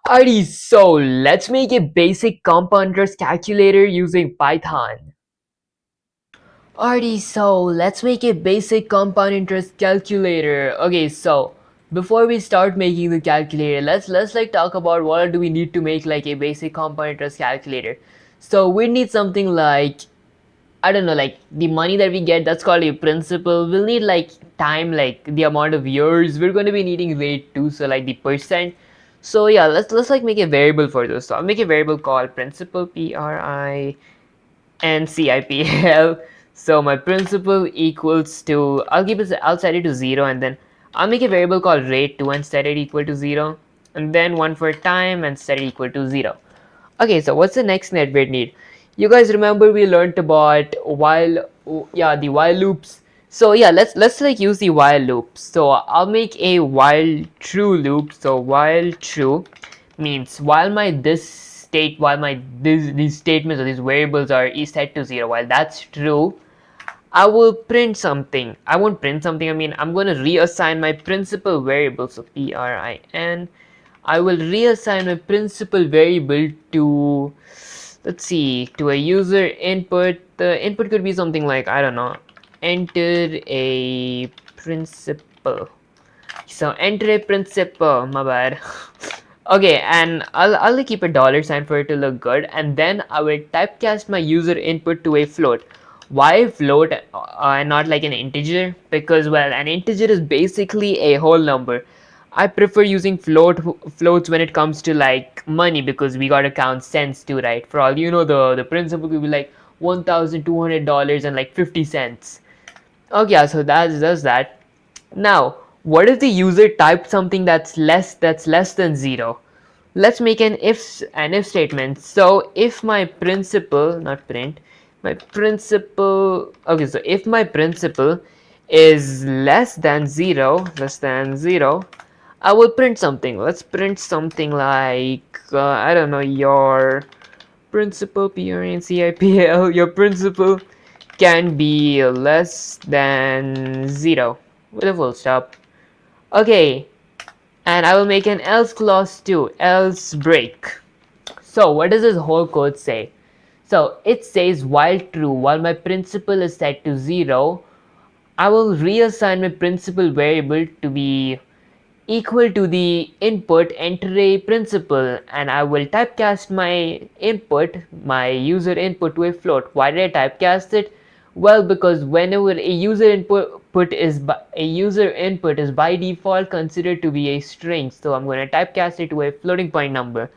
Alrighty, so let's make a basic compound interest calculator using Python. Alrighty, so let's make a basic compound interest calculator. Okay, so before we start making the calculator, let's like talk about what do we need to make like a basic compound interest calculator. So we need something like, I don't know, like the money that we get, that's called a principal. We'll need like time, like the amount of years. We're going to be needing rate too, so like the percent. So yeah, let's like make a variable for this. So I'll make a variable called principal, PRINCIPL. So my principal equals to, I'll set it to 0, and then I'll make a variable called rate 2 and set it equal to 0, and then one for time and set it equal to 0. Okay, so what's the next net we need? You guys remember we learned about the while loops. So yeah, let's like use the while loop. So I'll make a while true loop. So while true means while my these statements or these variables are is set to 0, while that's true, I will print something. I won't print something. I mean, I'm going to reassign my principal variable. So PRIN. I will reassign my principal variable to, let's see, to a user input. The input could be something like, I don't know, enter a principal. So enter a principal. My bad. Okay, and I'll keep a dollar sign for it to look good, and then I will typecast my user input to a float. Why float and not like an integer? Because well, an integer is basically a whole number. I prefer using floats when it comes to like money, because we gotta count cents too, right? For all you know, the principal could be like $1,200 and like 50 cents. Okay, yeah, so that's that. Now, what if the user typed something that's less than 0? Let's make an if statement. So if my principal, not print, my principal, okay, so if my principal is less than 0, I will print something. Let's print something like, I don't know, your principal, PRINCIPL, your principal can be less than 0 with a full stop. Okay, and I will make an else clause too, else break. So what does this whole code say? So it says while true, while my principal is set to 0, I will reassign my principal variable to be equal to the input enter a principal, and I will typecast my user input to a float. Why did I typecast it? Well, because whenever a user input is by default considered to be a string, so I'm going to typecast it to a floating point number.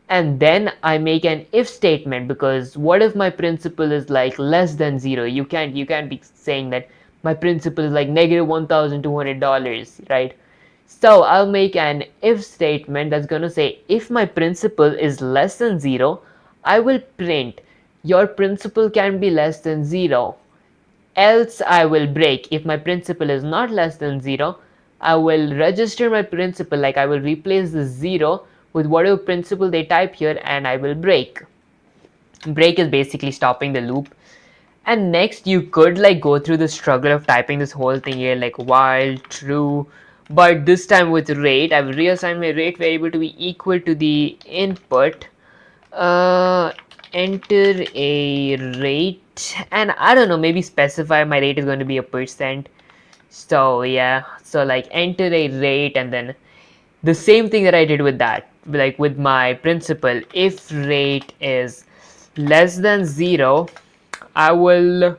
And then I make an if statement, because what if my principal is like less than 0? You can't be saying that my principal is like negative $1,200, right? So I'll make an if statement that's going to say if my principal is less than 0, I will print your principal can be less than 0. Else I will break. If my principal is not less than 0, I will register my principal, like I will replace the 0 with whatever principal they type here, and I will break. Break is basically stopping the loop. And next you could like go through the struggle of typing this whole thing here, like while true, but this time with rate. I will reassign my rate variable to be equal to the input, uh enter a rate, and I don't know, maybe specify my rate is going to be a percent. So yeah, so like enter a rate, and then the same thing that I did with that, like with my principal. If rate is less than 0, I will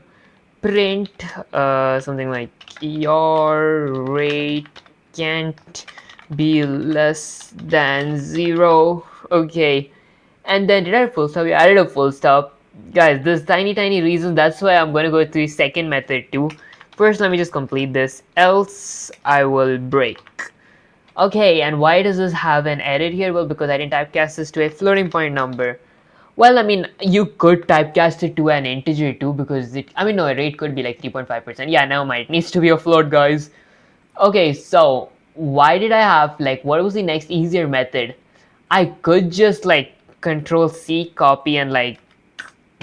print something like your rate can't be less than 0. Okay, and then did I full stop? Yeah, I added a full stop. Guys, this tiny reason, that's why I'm going to go to the second method too. First, let me just complete this, else I will break. Okay, and why does this have an edit here? Well, because I didn't typecast this to a floating point number. Well, I mean, you could typecast it to an integer too, because I mean, no, a rate could be like 3.5%. Yeah, never mind. It needs to be a float, guys. Okay, so why did I have, like, what was the next easier method? I could just like control C, copy, and like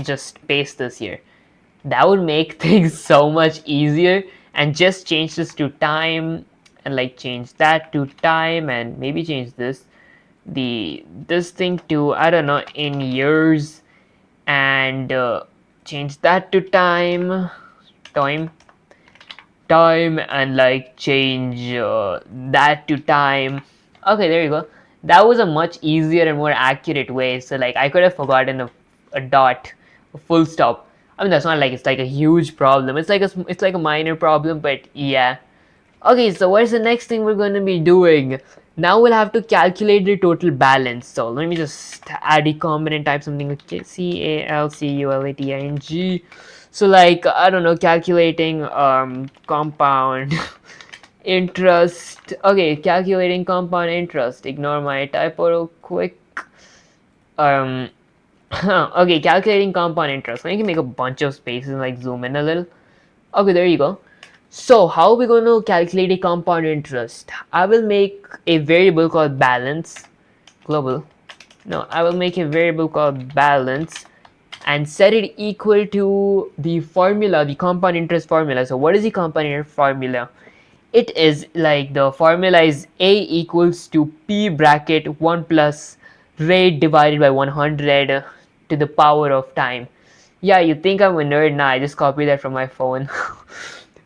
just paste this here. That would make things so much easier, and just change this to time, and like change that to time, and maybe change this. this thing to, I don't know, in years, and change that to time time and like change that to time. Okay, there you go. That was a much easier and more accurate way. So like I could have forgotten a dot, a full stop. I mean, that's not like it's like a huge problem. It's like a minor problem, but yeah. Okay, so what's the next thing we're going to be doing? Now we'll have to calculate the total balance. So let me just add a component, type something like CALCULATING. So like, I don't know, calculating compound interest. Okay, calculating compound interest. Ignore my typo real quick. Um, okay, calculating compound interest. I can make a bunch of spaces and like zoom in a little. Okay, there you go. So how are we going to calculate a compound interest? I will make a variable called balance global. No, I will make a variable called balance and set it equal to the formula, the compound interest formula. So what is the compound interest formula? It is like the formula is A equals to P bracket 1 plus rate divided by 100 to the power of time. Yeah, you think I'm a nerd? Nah, I just copied that from my phone.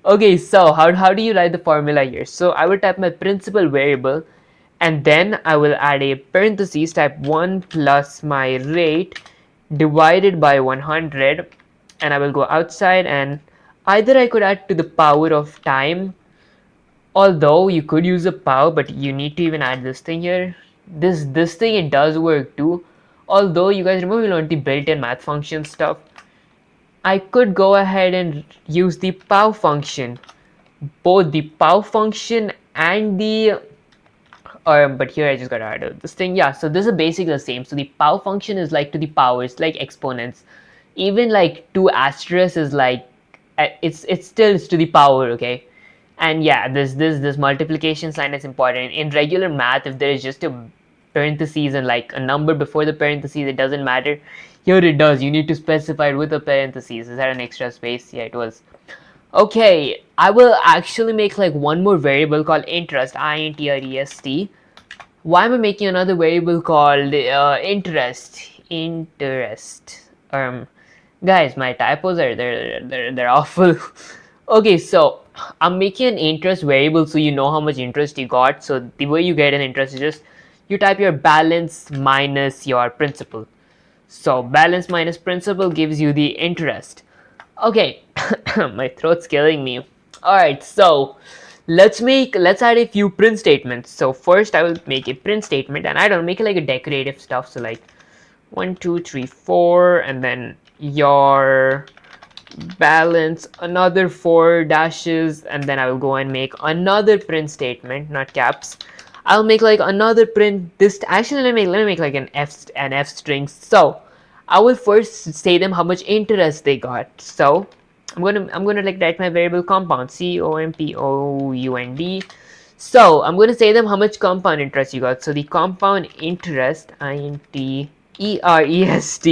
Okay, so how do you write the formula here? So I will type my principal variable, and then I will add a parentheses, type 1 plus my rate divided by 100, and I will go outside, and either I could add to the power of time, although you could use a power, but you need to even add this thing here. This thing, it does work too, although you guys remember we learned the built-in math function stuff. I could go ahead and use the pow function, both the pow function and the but here I just got out of this thing. Yeah, so this is basically the same. So the pow function is like to the power, it's like exponents. Even like 2 asterisk is like it's still to the power, okay? And yeah, this multiplication sign is important in regular math. If there is just a parentheses and like a number before the parentheses, it doesn't matter. Here it does. You need to specify it with a parentheses. Is that an extra space? Yeah, it was. Okay, I will actually make like one more variable called interest, int or est. Why am I making another variable called interest? Guys, my typos are they're awful. Okay, so I'm making an interest variable so you know how much interest you got. So the way you get an interest is just you type your balance minus your principal. So balance minus principal gives you the interest. Okay, my throat's killing me. Alright, so let's add a few print statements. So first I will make a print statement, and I don't make it like a decorative stuff. So like 1 2 3 4, and then your balance, another 4 dashes, and then I will go and make another print statement, not caps. I'll make like another print. This actually let me make like an f string. So I will first say them how much interest they got. So I'm gonna like write my variable compound, compound. So I'm gonna say them how much compound interest you got. So the compound interest, interest.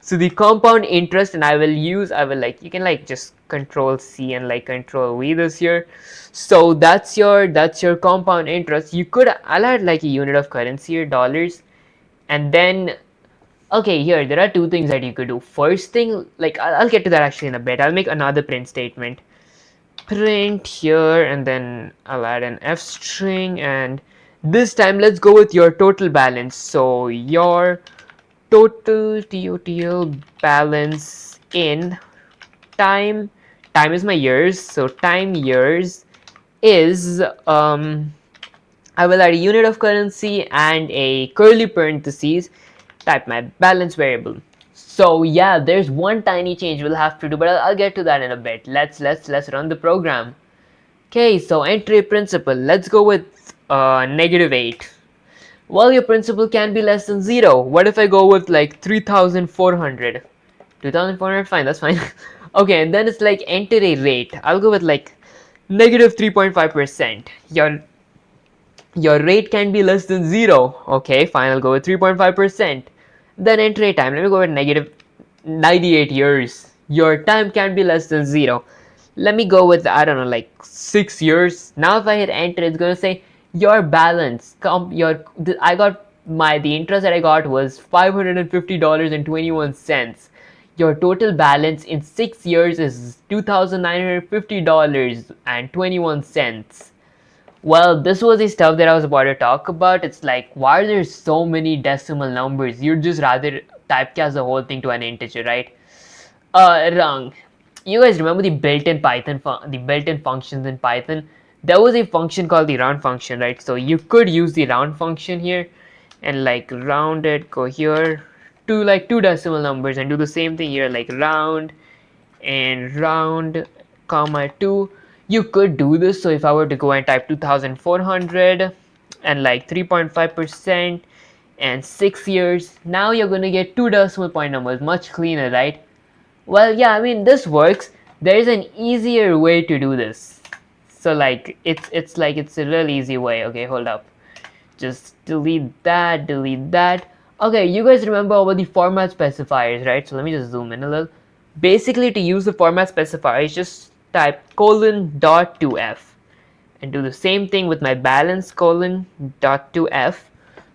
So the compound interest, and I will like, you can like just control C and like control V this here. So that's your compound interest. I'll add like a unit of currency here, dollars, and then okay, here there are two things that you could do. First thing, like I'll get to that actually in a bit. I'll make another print statement, print here, and then I'll add an f string, and this time let's go with your total balance. So your total balance in time is my years, so time years is I will add a unit of currency and a curly parentheses, type my balance variable. So yeah, there's one tiny change we'll have to do, but I'll get to that in a bit. Let's run the program. Okay, so entry principal, let's go with -8. Well, your principal can be less than 0. What if I go with like 3,400? 2,400, fine, that's fine. Okay, and then it's like enter a rate. I'll go with like -3.5%. Your rate can be less than 0. Okay, fine, I'll go with 3.5%. Then enter a time. Let me go with -98 years. Your time can be less than 0. Let me go with, I don't know, like 6 years. Now if I hit enter, it's gonna say your balance. I got the interest that I got was $550.21. Your total balance in 6 years is $2,950.21. Well, this was the stuff that I was about to talk about. It's like, why are there so many decimal numbers? You'd just rather typecast the whole thing to an integer, right? Wrong. You guys remember the built-in functions in Python? There was a function called the round function, right? So you could use the round function here and like round it, go here to like two decimal numbers and do the same thing here, like round and round, comma 2. You could do this. So if I were to go and type 2400 and like 3.5% and 6 years, now you're going to get two decimal point numbers, much cleaner, right? Well, yeah, I mean, this works. There is an easier way to do this. So like it's a real easy way. Okay, hold up, just delete that, delete that. Okay, you guys remember about the format specifiers, right? So let me just zoom in a little. Basically, to use the format specifiers, just type :.2f and do the same thing with my balance :.2f.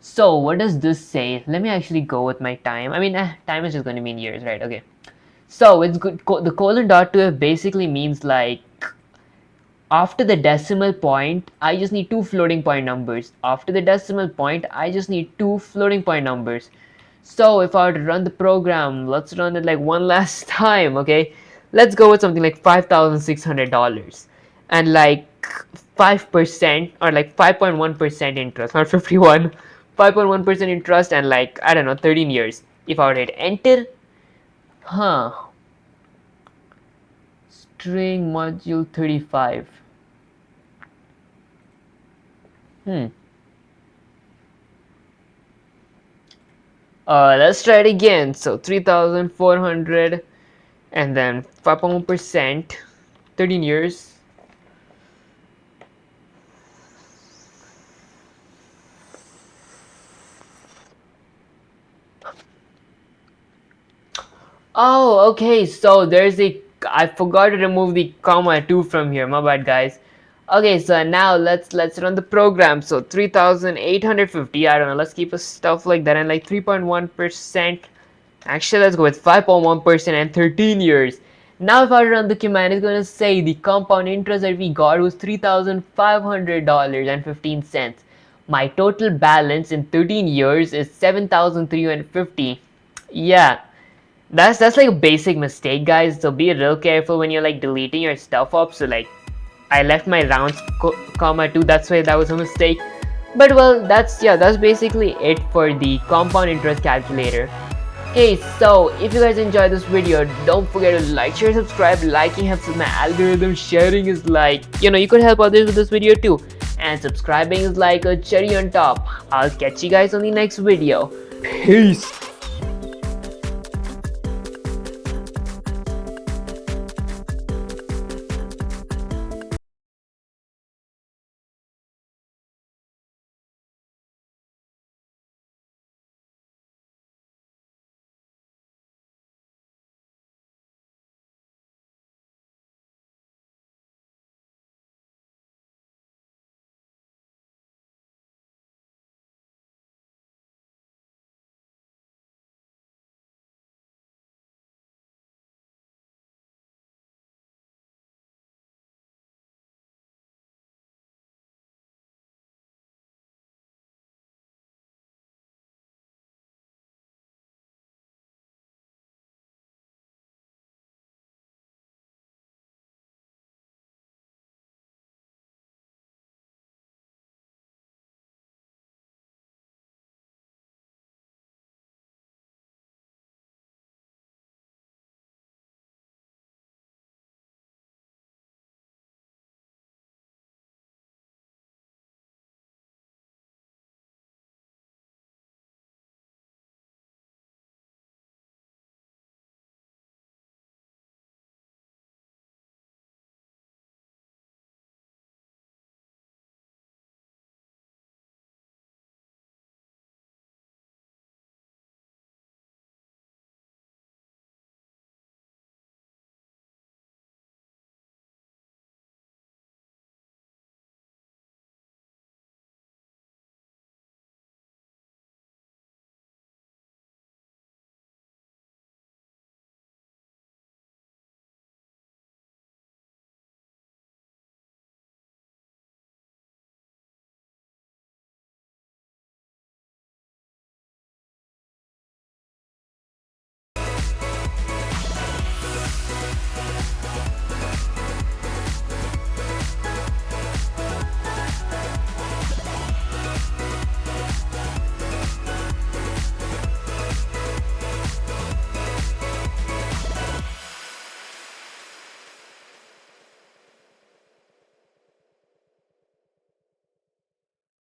So what does this say? Let me actually go with my time. I mean, time is just going to be in years, right? Okay. So it's good. The :.2f basically means like after the decimal point, I just need two floating point numbers. After the decimal point, I just need two floating point numbers. So if I were to run the program, let's run it like one last time, okay? Let's go with something like $5,600 and like 5% or like 5.1% interest, not 51, 5.1% interest and like, I don't know, 13 years. If I were to hit enter, huh, string module 35. Hmm. Let's try it again. So 3,400 and then 5.1%, 13 years. Oh, okay. So I forgot to remove the comma 2 from here. My bad, guys. Okay, so now let's run the program. So 3,850. I don't know. Let's keep a stuff like that and like 3.1%. Actually, let's go with 5.1% and 13 years. Now, if I run the command, it's going to say the compound interest that we got was $3,500.15. My total balance in 13 years is 7,350. Yeah, that's like a basic mistake, guys. So be real careful when you're like deleting your stuff up. So like, I left my rounds comma 2. That's why that was a mistake. But well, that's basically it for the compound interest calculator. Okay, so if you guys enjoyed this video, don't forget to like, share, subscribe. Liking helps with my algorithm. Sharing is like, you could help others with this video too. And subscribing is like a cherry on top. I'll catch you guys on the next video. Peace.